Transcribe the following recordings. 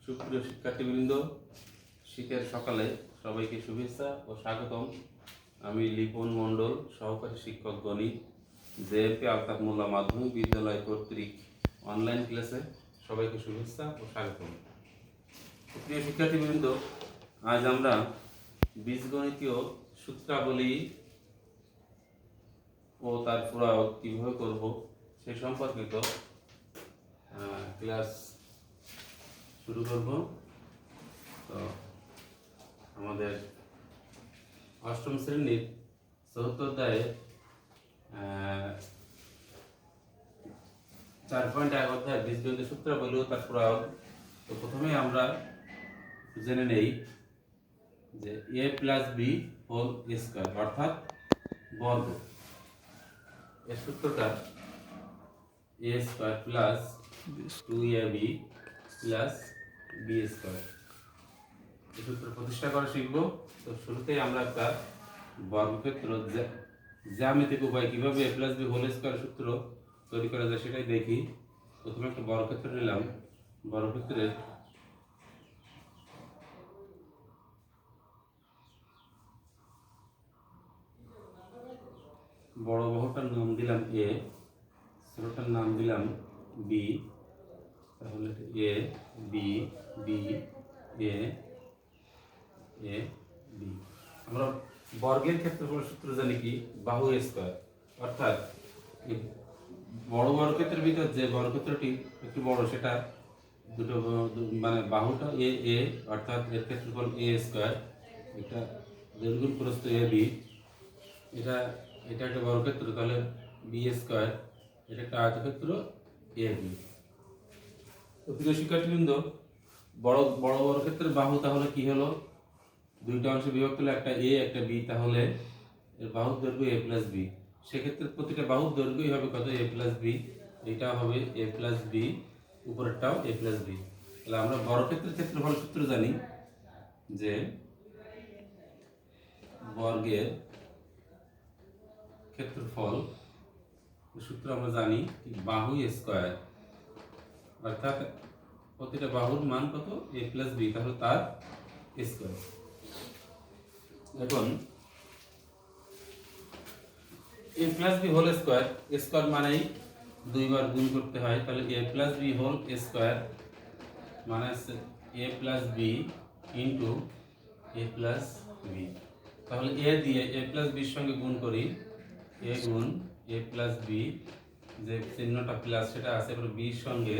সুপ্রিয় শিক্ষার্থীবৃন্দ, শীতের সকালে সবাইকে শুভেচ্ছা ও স্বাগতম। আমি লিপন মণ্ডল, সহকারী শিক্ষক গণিত, জেএমপি আলতাফ মোল্লা মাধ্যমিক বিদ্যালয় কর্তৃক অনলাইন ক্লাসে সবাইকে শুভেচ্ছা ও স্বাগতম। প্রিয় শিক্ষার্থীবৃন্দ, আজ আমরা বীজগণিতীয় সূত্রাবলী ও তার প্রয়োগ কীভাবে করব সে সম্পর্কিত ক্লাস শুরু করব। তো আমাদের অষ্টম শ্রেণীর চতুর্থ অধ্যায়ে 4.1 অধ্যায় বীজগণিতের সূত্রাবলী ও তার প্রয়োগ। তো প্রথমে আমরা জেনে নেই যে a plus B whole square অর্থাৎ বর্গ। এর সূত্রটা a square plus 2ab plus B square. এই সূত্র প্রতিষ্ঠা করা শিখব। তো শুরুতেই আমরা একটা বর্গক্ষেত্র জ্যামিতিক উপায় কিভাবে a plus B whole square সূত্র তৈরি করা যায় সেটাই দেখি। প্রথমে একটা বর্গক্ষেত্র নিলাম। বর্গক্ষেত্রের বড় বাহুটার নাম দিলাম a, ছোটটার নাম দিলাম b। তাহলে a b b a a b। আমরা বর্গের ক্ষেত্রফল সূত্র জানি কি, বাহু স্কয়ার। অর্থাৎ বড় বর্গক্ষেত্রের ভিতর যে বর্গক্ষেত্রটি একটু বড় সেটা দুটো মানে বাহুটা এ এ অর্থাৎ এর ক্ষেত্রফল a স্কয়ার। এটা দৈর্ঘ্য প্রস্থ ab। এটা একটা বর্গক্ষেত্র, তাহলে বি স্কয়ার। এটা একটা আয়তক্ষেত্র ab। তো প্রিয় শিক্ষার্থীবৃন্দ, বড় বর্গক্ষেত্রের বাহু তাহলে কি হলো, দুইটা অংশে বিভক্ত হলো, একটা a একটা b। তাহলে এর বাহুর দৈর্ঘ্য a প্লাস b। সেক্ষেত্রে প্রতিটা বাহুর দৈর্ঘ্যই হবে কত, a প্লাস b। এটা হবে a plus b, উপরেরটাও a plus b। তাহলে আমরা বর্গক্ষেত্রের ক্ষেত্রফল সূত্র জানি যে বর্গের ক্ষেত্রফল সূত্র আমরা জানি বাহু স্কয়ার, অর্থাৎ প্রতিটা বাহুর মান কত, a প্লাস b, তাহলে তার স্কয়ার। এখন a plus B whole square, square মানেই দুইবার গুণ করতে হয়। তাহলে a plus B whole square মানে হচ্ছে a plus B into a plus B. তাহলে a দিয়ে a প্লাস বির সঙ্গে গুণ করি, a গুণ a প্লাস বি, যে চিহ্নটা প্লাস সেটা আছে, এবার বির সঙ্গে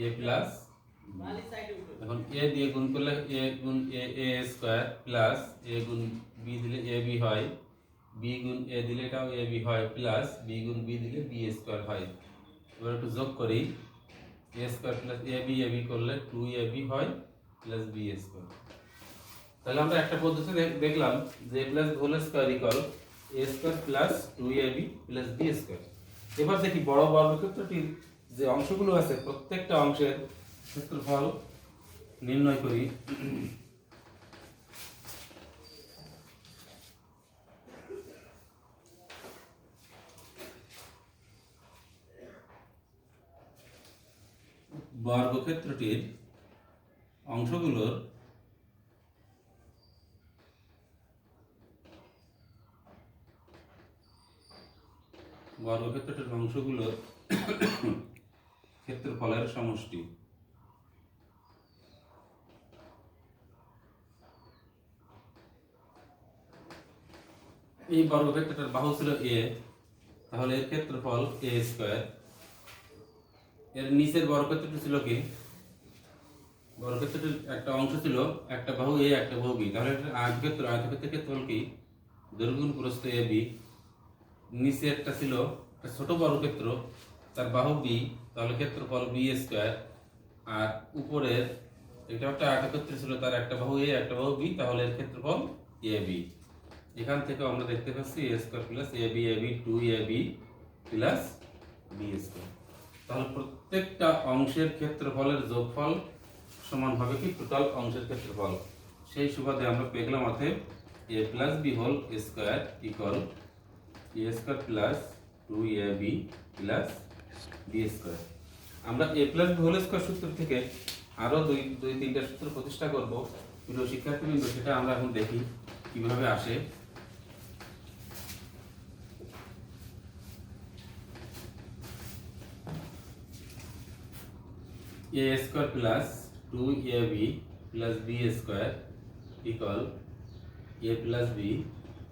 a প্লাস। এখন a দিয়ে গুণ করলে a গুণ a স্কয়ার প্লাস a গুণ b দিলে ab হয়, b গুণ a দিলে এটাও ab হয়, প্লাস b গুণ b দিলে b স্কয়ার হয়। এবার একটু যোগ করি, a স্কয়ার প্লাস ab করলে 2ab হয় প্লাস b স্কয়ার। তাহলে আমরা একটা পদ্ধতি দেখলাম যে a plus whole square equal a square plus 2ab plus b square. এবার দেখি বড় বর্গক্ষেত্রটির যে অংশগুলো আছে প্রত্যেকটা অংশের ক্ষেত্রফল নির্ণয় করি। বর্গক্ষেত্রটির অংশগুলোর ক্ষেত্রফলের সমষ্টি। এই বর্গক্ষেত্রটার বাহু ছিল a, তাহলে এর ক্ষেত্রফল a স্কয়ার। এর নিচের বর্গক্ষেত্রটি ছিল কি, বর্গক্ষেত্রটির একটা অংশ ছিল একটা বাহু a একটা বাহু b। তাহলে এটা আয়তক্ষেত্রের ক্ষেত্রফল কি, দৈর্ঘ্য গুণ প্রস্থ ab। নিচে একটা ছিল একটা ছোট বর্গক্ষেত্র, তার বাহু b, তাহলে ক্ষেত্রফল b স্কয়ার। আর উপরের এটা একটা আয়তক্ষেত্র ছিল, তার একটা বাহু a একটা বাহু b, তাহলে এর ক্ষেত্রফল ab। এখান থেকে আমরা দেখতে পাচ্ছি a square plus ab 2ab plus b square. তাহলে প্রত্যেকটা অংশের ক্ষেত্রফলের যোগফল সমান হবে কি টোটাল অংশের ক্ষেত্রফল। সেই সুবাদে আমরা পেলাম অতএব a plus b whole square equal a square plus 2ab plus b square. আমরা a plus b whole square সূত্র থেকে আরো দুই দুই তিনটা সূত্র প্রতিষ্ঠা করব প্রিয় শিক্ষার্থীবৃন্দ, সেটা আমরা এখন দেখি কিভাবে আসে। a square plus 2ab plus b square equal a plus b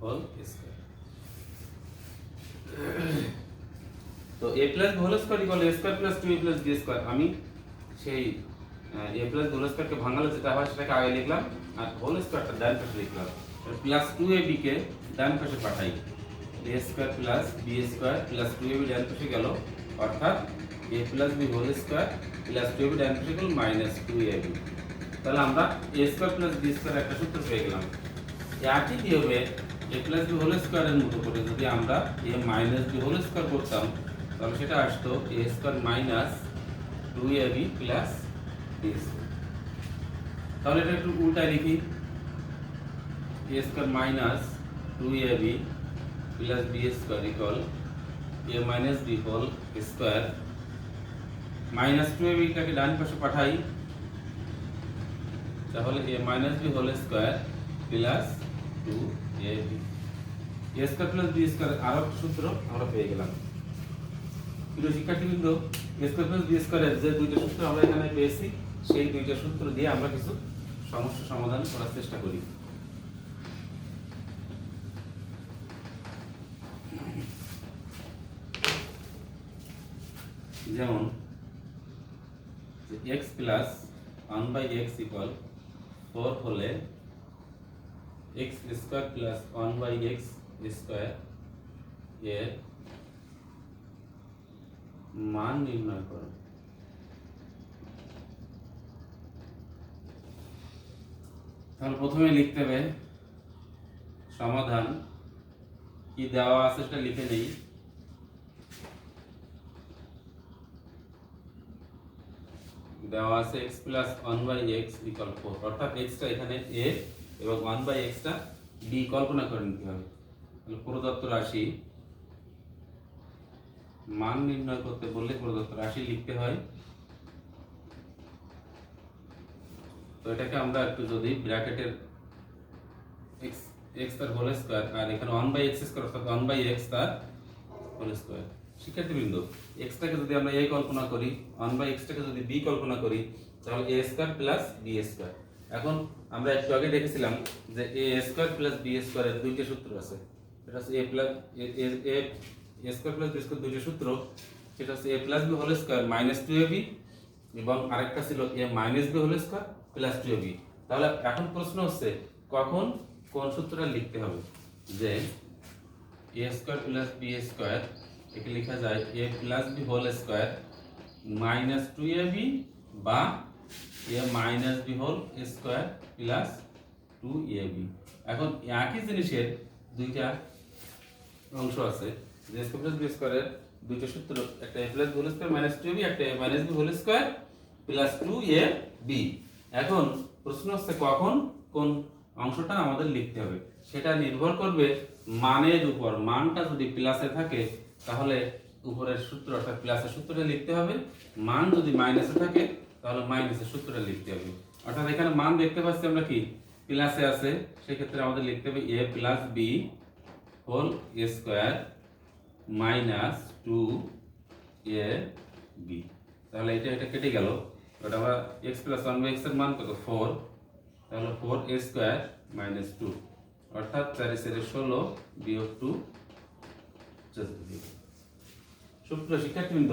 whole square. তো a plus b whole square equal a square plus 2a plus b square, আমি সেই a প্লাস হোল স্কয়ারকে ভাঙালে যেটা হয় সেটাকে আগে লিখলাম, আর হোল স্কয়ারটা ডান পাশে লিখলাম। প্লাস 2ab কে ডান পাশে পাঠাই, a square plus b square plus 2ab ডান পাশে গেল, অর্থাৎ a plus b whole square plus 2ab ডান পাশে গেল মাইনাস 2ab। তাহলে আমরা a square plus b square একটা সূত্র পেয়ে গেলাম। একই নিয়মে a প্লাস b হোল স্কয়ারের মতো করে যদি আমরা a minus b whole square করতাম, তাহলে সেটা আসতো a square minus 2ab plus b square. তাহলে এটা একটু উল্টায় লিখি, a square minus 2ab plus b square equal a minus b whole square, minus 2ab টাকে ডান পাশে পাঠাই, তাহলে a minus b whole square plus 2ab। a square plus b square আরো একটা সূত্র আমরা পেয়ে গেলাম। প্রিয় শিক্ষার্থীবৃন্দ, a স্কয়ার প্লাস b স্কয়ারের যে দুইটা সূত্র আমরা এখানে পেয়েছি, সেই দুইটা সূত্র দিয়ে আমরা কিছু সমস্যা সমাধান করার চেষ্টা করি। যেমন x প্লাস 1/x ইকুয়াল 4 হলে x square plus 1/x square এর মান নির্ণয় করো। তাহলে প্রথমে লিখতে হবে সমাধান, কি দেওয়া আছে সেটা লিখে নেই। দেওয়া আছে x প্লাস 1/x ইকুয়াল 4, অর্থাৎ x টা এখানে a এবং 1/x টা b কল্পনা করে নিতে হবে। তাহলে প্রদত্ত রাশি মান নির্ণয় করতে বললে প্রদত্ত রাশি লিখতে হয়। তো এটাকে আমরা একটু যদি ব্র্যাকেটের x তার হোল স্কয়ার আর এখানে 1/x স্কয়ার অর্থাৎ 1/x তার হোল স্কয়ার। শিক্ষার্থীবৃন্দ, x টাকে যদি আমরা a কল্পনা করি, 1/x টাকে যদি b কল্পনা করি, তাহলে a square plus b square. এখন আমরা একটু আগে দেখেছিলাম যে a স্কয়ার প্লাস b স্কয়ারের দুইটা সূত্র আছে। এটা হচ্ছে a plus a square plus b square দুইটা সূত্র, সেটা হচ্ছে a plus b whole square minus 2ab এবং আরেকটা ছিল a minus b whole square plus 2ab। তাহলে এখন প্রশ্ন হচ্ছে কখন কোন সূত্রটা লিখতে হবে, যে a square plus b square একে লেখা যায় a plus b whole square minus 2ab বা a minus b whole square plus 2ab। এখন একই জিনিসের দুইটা অংশ আছে, যে a প্লাস b স্কয়ারের দুইটা সূত্র, একটা a plus b whole square minus 2ab, একটা a minus b whole square plus 2ab। এখন প্রশ্ন হচ্ছে কখন কোন অংশটা আমাদের লিখতে হবে, সেটা নির্ভর করবে মানের উপর। মানটা যদি প্লাসে থাকে তাহলে উপরের সূত্র অর্থাৎ প্লাসের সূত্রটা লিখতে হবে, মান যদি মাইনাসে থাকে তাহলে মাইনাসের সূত্রটা লিখতে হবে। অর্থাৎ এখানে মান দেখতে পাচ্ছি আমরা কি প্লাসে আছে, সেই ক্ষেত্রে আমাদের লিখতে হবে a plus b whole square minus 2ab। তাহলে এটা কেটে গেল, ওটা আমরা x প্লাস 1/x এর মান কত 4, তাহলে 4a স্কয়ার মাইনাস 2, অর্থাৎ 4 এর 16 বিয়োগ 2 14। সুপ্রিয় শিক্ষার্থীবৃন্দ,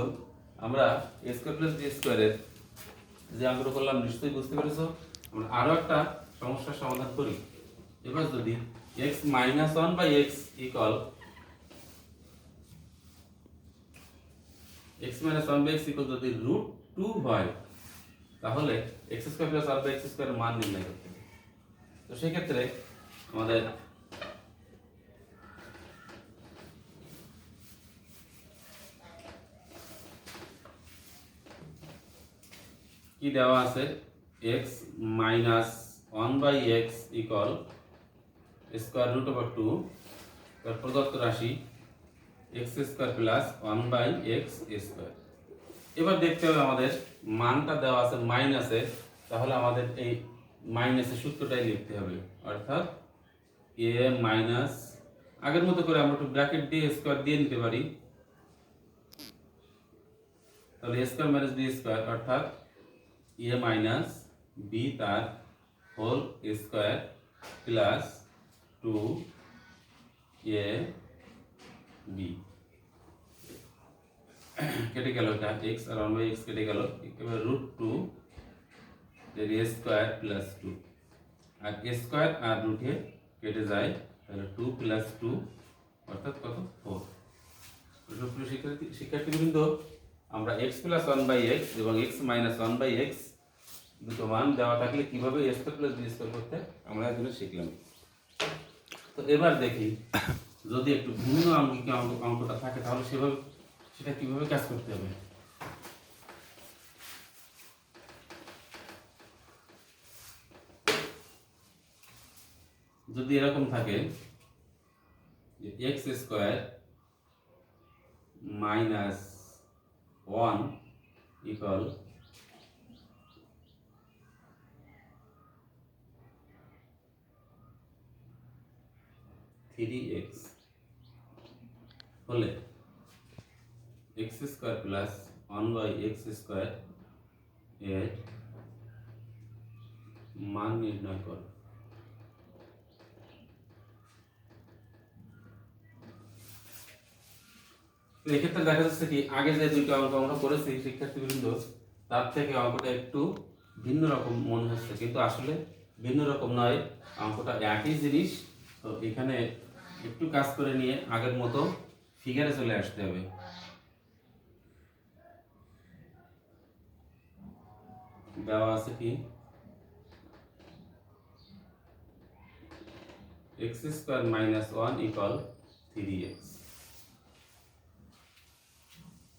আমরা a স্কয়ার প্লাস b স্কয়ারের যে অঙ্কটা করলাম নিশ্চয়ই বুঝতে পেরেছো। আমরা আরো একটা সমস্যার সমাধান করি। এবার যদি x minus 1/x equal x minus 1/x equal যদি √2 হয়, তাহলে x স্কয়ার প্লাস 1/x স্কয়ারের মান নির্ণয় করতে হবে। তো সেই ক্ষেত্রে আমাদের কি দেওয়া আছে, x minus 1/x equal square root over 2, তার প্রদত্ত রাশি x square plus 1/x square. এবার দেখতে হবে আমাদের মানটা দেওয়া আছে মাইনাসে, তাহলে আমাদের এই মাইনাসের সূত্রটাই লিখতে হবে, অর্থাৎ এ মাইনাস, আগের মতো করে আমরা একটু ব্র্যাকেট দিয়ে স্কোয়ার দিয়ে নিতে পারি, তাহলে এ স্কোয়ার মাইনাস বি স্কোয়ার অর্থাৎ এ মাইনাস বি তার whole square plus 2 A B কেটে গেল, এটা x আর 1/x কেটে গেল, একেবারে √2 এর a স্কয়ার প্লাস 2, আর a স্কয়ার আর রুটে কেটে যায়, তাহলে 2 প্লাস 2 অর্থাৎ কত 4। সুপ্রিয় শিক্ষার্থীবৃন্দ, আমরা x প্লাস 1/x এবং x মাইনাস 1/x দুটো মান দেওয়া থাকলে কিভাবে a square plus b square করতে আমরা এখানে শিখলাম। তো এবার দেখি যদি একটু ভিন্ন আঙ্গিক অঙ্কটা থাকে তাহলে সেটা কিভাবে কাজ করতে হবে। যদি এরকম থাকে যে x square minus 1 equal 3x হলে x square plus 1/x square এর মান নির্ণয় কর। তো এক্ষেত্রে দেখা যাচ্ছে কি আগে যে দুইটা অঙ্ক আমরা করেছি শিক্ষার্থীবৃন্দ, তার থেকে অঙ্কটা একটু ভিন্ন রকম মনে হচ্ছে, কিন্তু আসলে ভিন্ন রকম নয়, অঙ্কটা একই জিনিস। তো এখানে একটু কাজ করে নিয়ে আগের মতো ফিগারে চলে আসতে হবে। দেওয়া আছে কি x square minus 1 equal 3x।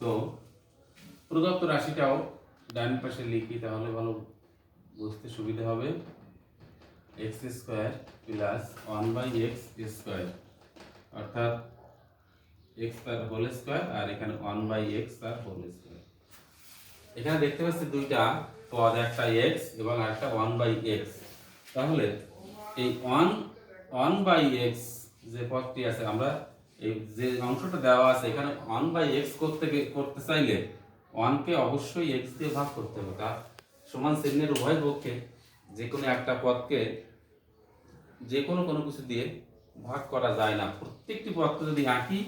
তো প্রদত্ত রাশিটাও ডান পাশে লিখি, তাহলে ভালো বুঝতে সুবিধা হবে। x square plus 1/x square অর্থাৎ x তার হোল স্কয়ার আর এখানে 1/x তার হোল স্কয়ার। এখানে দেখতে পাচ্ছি দুইটা পদ, একটা x এবং আরেকটা 1/x। তাহলে এই 1/x যে পদটি আছে, আমরা এই যে অংশটা দেওয়া আছে এখানে 1/x করতে চাইলে 1 কে অবশ্যই x দিয়ে ভাগ করতে হবে। তার সমান চিহ্নের উভয় পক্ষে যে কোনো একটা পদকে যে কোনো কিছু দিয়ে ভাগ করা যায় না। প্রত্যেকটি পদকে যদি একই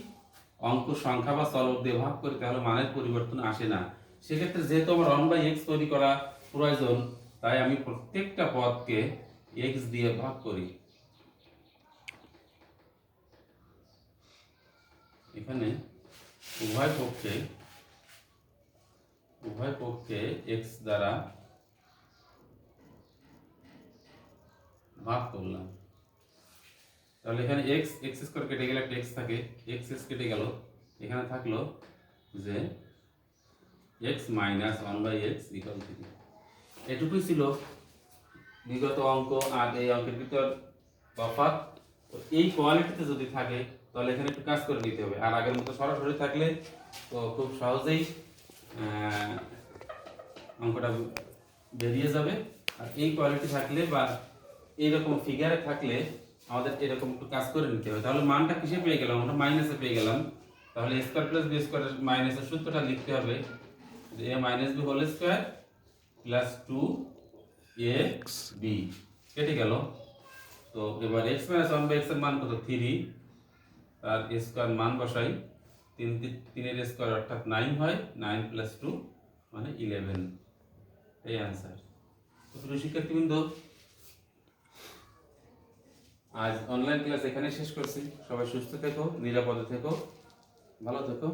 অঙ্ক সংখ্যা বা চলক দিয়ে ভাগ করি তাহলে মানের পরিবর্তন আসে না। সেক্ষেত্রে যেহেতু আমার 1/x তৈরি করা প্রয়োজন, তাই আমি প্রত্যেকটা পদকে x দিয়ে ভাগ করি। এখানে উভয় পক্ষে x দ্বারা ভাগ করলাম। তাহলে এখানে x স্কয়ার কেটে গেলে একটা x থাকে, x কেটে গেল, এখানে থাকলো যে x মাইনাস 1/x ইকুয়াল 3। এটুকুই ছিল বিগত অঙ্ক আর এই অঙ্কের ভিতর তফাৎ। তো এই কোয়ালিটিতে যদি থাকে তাহলে এখানে একটু কাজ করে নিতে হবে, আর আগের মতো সরাসরি থাকলে তো খুব সহজেই অঙ্কটা বেরিয়ে যাবে। আর এই কোয়ালিটি থাকলে বা এইরকম ফিগারে থাকলে আমাদের এরকম একটু কাজ করে নিতে হবে। তাহলে মানটা কিসে পেয়ে গেলাম, আমরা মাইনাসে পেয়ে গেলাম। তাহলে a স্কয়ার প্লাস b স্কয়ারের মাইনাসের সূত্রটা লিখতে হবে যে a minus b whole square plus 2ab কেটে গেল। তো এবার x মাইনাস 1/x এর মান কত 3, তার a স্কয়ার মান বসাই, 3 এর স্কয়ার অর্থাৎ 9 হয়, 9 প্লাস 2 মানে 11, এই आंसर। তো প্রিয় শিক্ষার্থীবৃন্দ, আজ অনলাইন ক্লাস এখানে শেষ করছি। সবাই সুস্থ থেকো, নিরাপদে থেকো, ভালো থেকো।